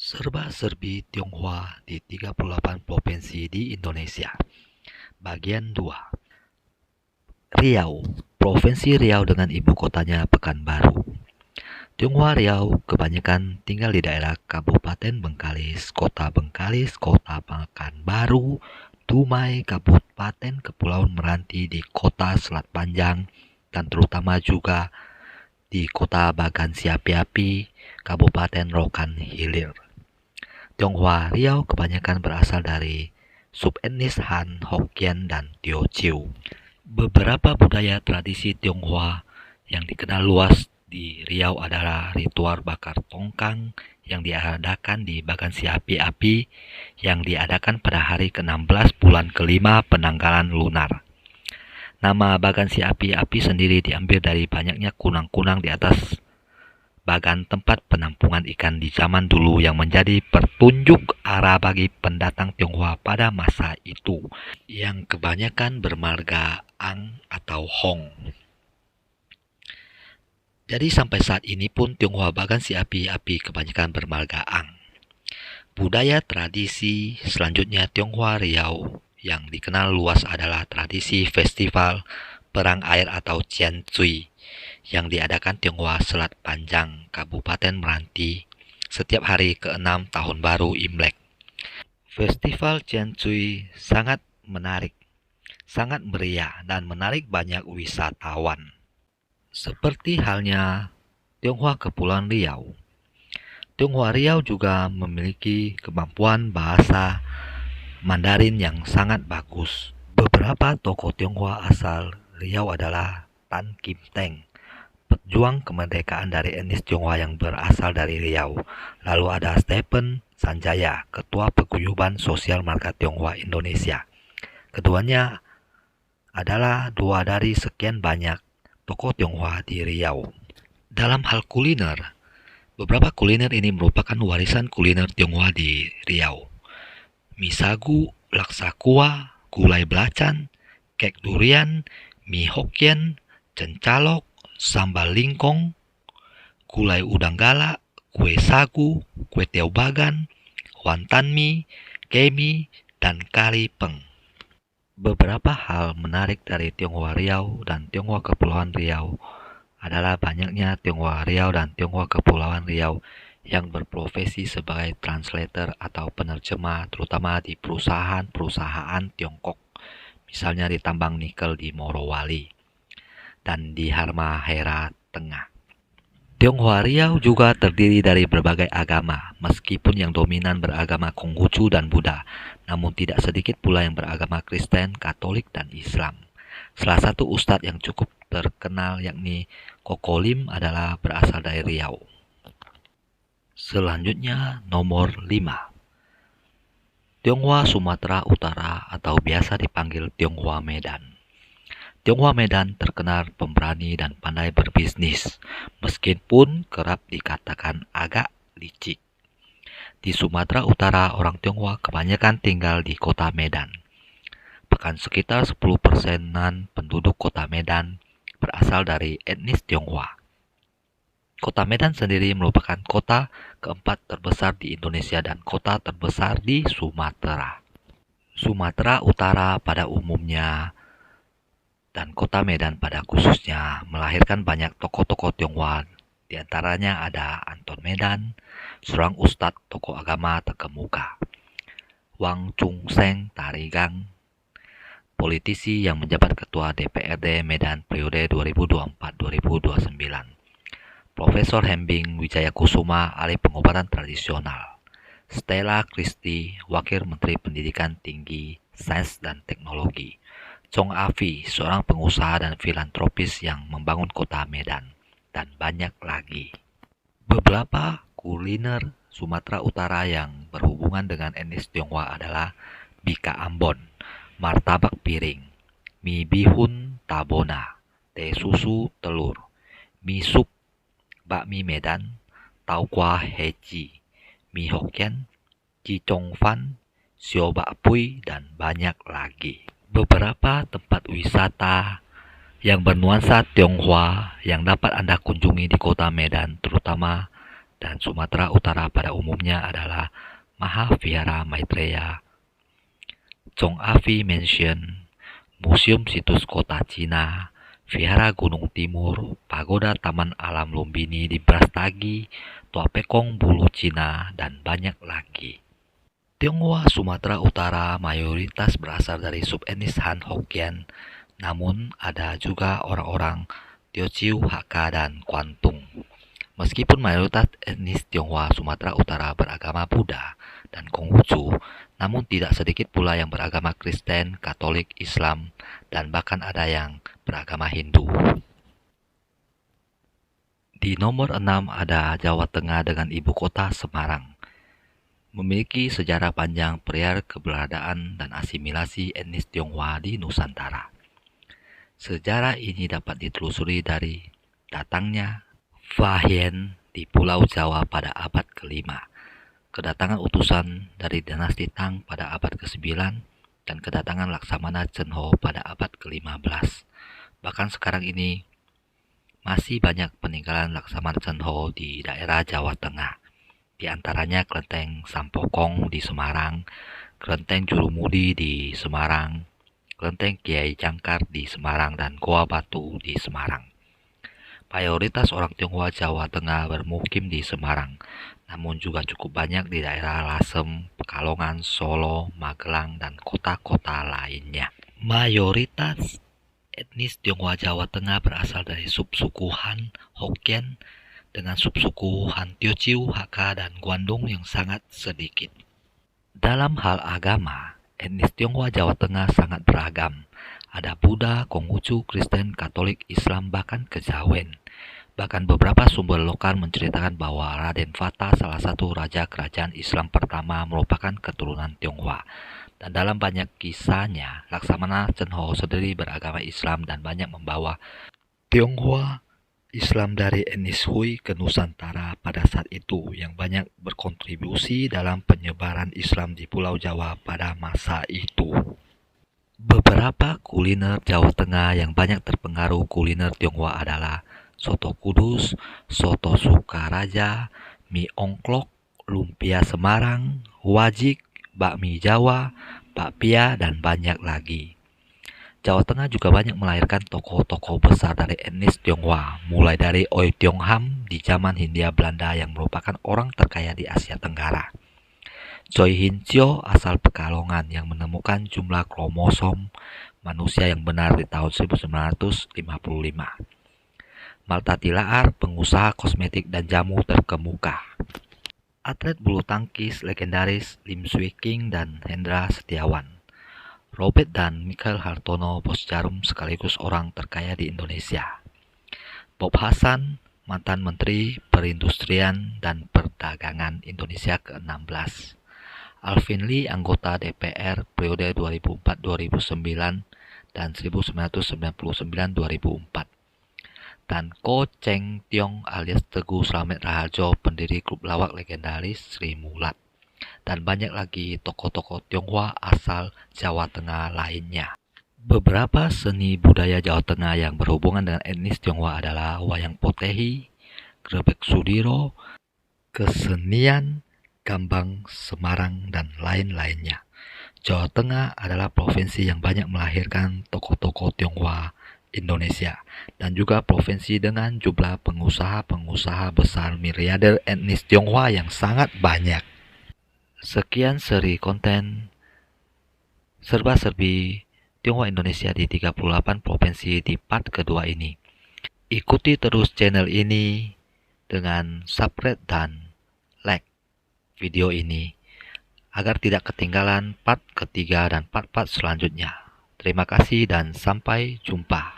Serba-serbi Tionghoa di 38 provinsi di Indonesia. Bagian 2. Riau, Provinsi Riau dengan ibu kotanya Pekanbaru. Tionghoa Riau kebanyakan tinggal di daerah Kabupaten Bengkalis, Kota Pekanbaru, Dumai, Kabupaten Kepulauan Meranti di Kota Selat Panjang, dan terutama juga di Kota Bagan Siapi-Api, Kabupaten Rokan Hilir. Tionghoa Riau kebanyakan berasal dari subetnis Han, Hokkien, dan Teochew. Beberapa budaya tradisi Tionghoa yang dikenal luas di Riau adalah ritual bakar tongkang yang diadakan di Bagan Siapi-Api yang diadakan pada hari ke-16 bulan ke-5 penanggalan lunar. Nama Bagan Siapi-Api sendiri diambil dari banyaknya kunang-kunang di atas bagan tempat penampungan ikan di zaman dulu yang menjadi petunjuk arah bagi pendatang Tionghoa pada masa itu, yang kebanyakan bermarga Ang atau Hong. Jadi sampai saat ini pun Tionghoa Bagan Siapi-Api kebanyakan bermarga Ang. Budaya tradisi selanjutnya Tionghoa Riau yang dikenal luas adalah tradisi festival perang air atau Cian Cui yang diadakan Tionghoa Selat Panjang, Kabupaten Meranti, setiap hari ke-6 Tahun Baru Imlek. Festival Cian Cui sangat menarik, sangat meriah, dan menarik banyak wisatawan. Seperti halnya Tionghoa Kepulauan Riau. Tionghoa Riau juga memiliki kemampuan bahasa Mandarin yang sangat bagus. Beberapa tokoh Tionghoa asal Riau adalah Tan Kim Teng, pejuang kemerdekaan dari etnis Tionghoa yang berasal dari Riau. Lalu ada Stephen Sanjaya, Ketua Paguyuban Sosial Marga Tionghoa Indonesia. Keduanya adalah dua dari sekian banyak tokoh Tionghoa di Riau. Dalam hal kuliner, beberapa kuliner ini merupakan warisan kuliner Tionghoa di Riau. Mie sagu, laksa kuah, gulai belacan, kek durian, mie Hokkien, cencalok, sambal lingkong, gulai udang galak, kue sagu, kue tiao bagan, wantan mie, kemi, dan kari peng. Beberapa hal menarik dari Tionghoa Riau dan Tionghoa Kepulauan Riau adalah banyaknya Tionghoa Riau dan Tionghoa Kepulauan Riau yang berprofesi sebagai translator atau penerjemah terutama di perusahaan-perusahaan Tiongkok, misalnya di tambang nikel di Morowali dan di Halmahera Tengah. Tionghoa Riau juga terdiri dari berbagai agama, meskipun yang dominan beragama Konghucu dan Buddha, namun tidak sedikit pula yang beragama Kristen, Katolik, dan Islam. Salah satu ustadz yang cukup terkenal yakni Koko Lim adalah berasal dari Riau. Selanjutnya nomor 5. Tionghoa Sumatera Utara atau biasa dipanggil Tionghoa Medan. Tionghoa Medan terkenal pemberani dan pandai berbisnis, meskipun kerap dikatakan agak licik. Di Sumatera Utara, orang Tionghoa kebanyakan tinggal di kota Medan. Bahkan sekitar 10%-an penduduk kota Medan berasal dari etnis Tionghoa. Kota Medan sendiri merupakan kota keempat terbesar di Indonesia dan kota terbesar di Sumatera. Sumatera Utara pada umumnya dan kota Medan pada khususnya melahirkan banyak tokoh-tokoh Tionghoa. Di antaranya ada Anton Medan, seorang ustadz tokoh agama terkemuka, Wang Chung Seng Tarigang, politisi yang menjabat ketua DPRD Medan periode 2024-2029, Profesor Hembing Wijayakusuma, ahli pengobatan tradisional, Stella Christie, wakil Menteri Pendidikan Tinggi, Sains dan Teknologi, Chong Afi, seorang pengusaha dan filantropis yang membangun kota Medan, dan banyak lagi. Beberapa kuliner Sumatera Utara yang berhubungan dengan etnis Tionghoa adalah bika Ambon, martabak piring, mie bihun tabona, teh susu telur, mie sup, bakmi Medan, tau kuah heci, mie Hokkien, cicong fan, sio bak pui, dan banyak lagi. Beberapa tempat wisata yang bernuansa Tionghoa yang dapat Anda kunjungi di kota Medan, terutama dan Sumatera Utara pada umumnya adalah Mahavihara Maitreya, Chong'avi Mansion, Museum Situs Kota Cina, Vihara Gunung Timur, Pagoda Taman Alam Lumbini di Brastagi, Tua Pekong Bulu Cina, dan banyak lagi. Tionghoa Sumatera Utara mayoritas berasal dari subetnis Han Hokkien, namun ada juga orang-orang Teochew, Hakka, dan Kwantung. Meskipun mayoritas etnis Tionghoa Sumatera Utara beragama Buddha dan Konghucu, namun tidak sedikit pula yang beragama Kristen, Katolik, Islam, dan bahkan ada yang beragama Hindu. Di nomor 6 ada Jawa Tengah dengan ibu kota Semarang. Memiliki sejarah panjang perihal keberadaan dan asimilasi etnis Tionghoa di Nusantara. Sejarah ini dapat ditelusuri dari datangnya Fahien di Pulau Jawa pada abad ke-5, kedatangan utusan dari dinasti Tang pada abad ke-9, dan kedatangan Laksamana Chenho pada abad ke-15. Bahkan sekarang ini masih banyak peninggalan Laksamana Chenho di daerah Jawa Tengah. Di antaranya Kelenteng Sampokong di Semarang, Kelenteng Jurumudi di Semarang, Kelenteng Kiai Jangkar di Semarang, dan Goa Batu di Semarang. Mayoritas orang Tionghoa Jawa Tengah bermukim di Semarang, namun juga cukup banyak di daerah Lasem, Pekalongan, Solo, Magelang, dan kota-kota lainnya. Mayoritas etnis Tionghoa Jawa Tengah berasal dari subsuku Han Hokkien, dengan subsuku Han Teochew, Hakka, dan Guandong yang sangat sedikit. Dalam hal agama, etnis Tionghoa Jawa Tengah sangat beragam. Ada Buddha, Konghucu, Kristen, Katolik, Islam, bahkan Kejawen. Bahkan beberapa sumber lokal menceritakan bahwa Raden Fata, salah satu raja kerajaan Islam pertama, merupakan keturunan Tionghoa. Dan dalam banyak kisahnya, Laksamana Chenho sendiri beragama Islam dan banyak membawa Tionghoa Islam dari etnis Hui ke Nusantara pada saat itu, yang banyak berkontribusi dalam penyebaran Islam di Pulau Jawa pada masa itu. Beberapa kuliner Jawa Tengah yang banyak terpengaruh kuliner Tionghoa adalah soto Kudus, soto Sukaraja, mie ongklok, lumpia Semarang, wajik, bakmi Jawa, bakpia, dan banyak lagi. Jawa Tengah juga banyak melahirkan tokoh-tokoh besar dari etnis Tionghoa, mulai dari Oei Tiong Ham di zaman Hindia Belanda yang merupakan orang terkaya di Asia Tenggara. Choi Hin Chio asal Pekalongan yang menemukan jumlah kromosom manusia yang benar di tahun 1955. Malta Tilaar, pengusaha kosmetik dan jamu terkemuka. Atlet bulu tangkis legendaris Lim Swee King dan Hendra Setiawan. Robert dan Michael Hartono, bos jarum sekaligus orang terkaya di Indonesia. Bob Hasan, mantan Menteri Perindustrian dan Perdagangan Indonesia ke-16. Alvin Lee, anggota DPR periode 2004-2009 dan 1999-2004. Dan Ko Cheng Tiong alias Teguh Slamet Raharjo, pendiri klub lawak legendaris Sri Mulat. Dan banyak lagi tokoh-tokoh Tionghoa asal Jawa Tengah lainnya. Beberapa seni budaya Jawa Tengah yang berhubungan dengan etnis Tionghoa adalah wayang potehi, grebek sudiro, kesenian, gambang Semarang, dan lain-lainnya. Jawa Tengah adalah provinsi yang banyak melahirkan tokoh-tokoh Tionghoa Indonesia, dan juga provinsi dengan jumlah pengusaha-pengusaha besar miliarder etnis Tionghoa yang sangat banyak. Sekian seri konten serba-serbi Tionghoa Indonesia di 38 provinsi di part kedua ini. Ikuti terus channel ini dengan subscribe dan like video ini agar tidak ketinggalan part ketiga dan part-part selanjutnya. Terima kasih dan sampai jumpa.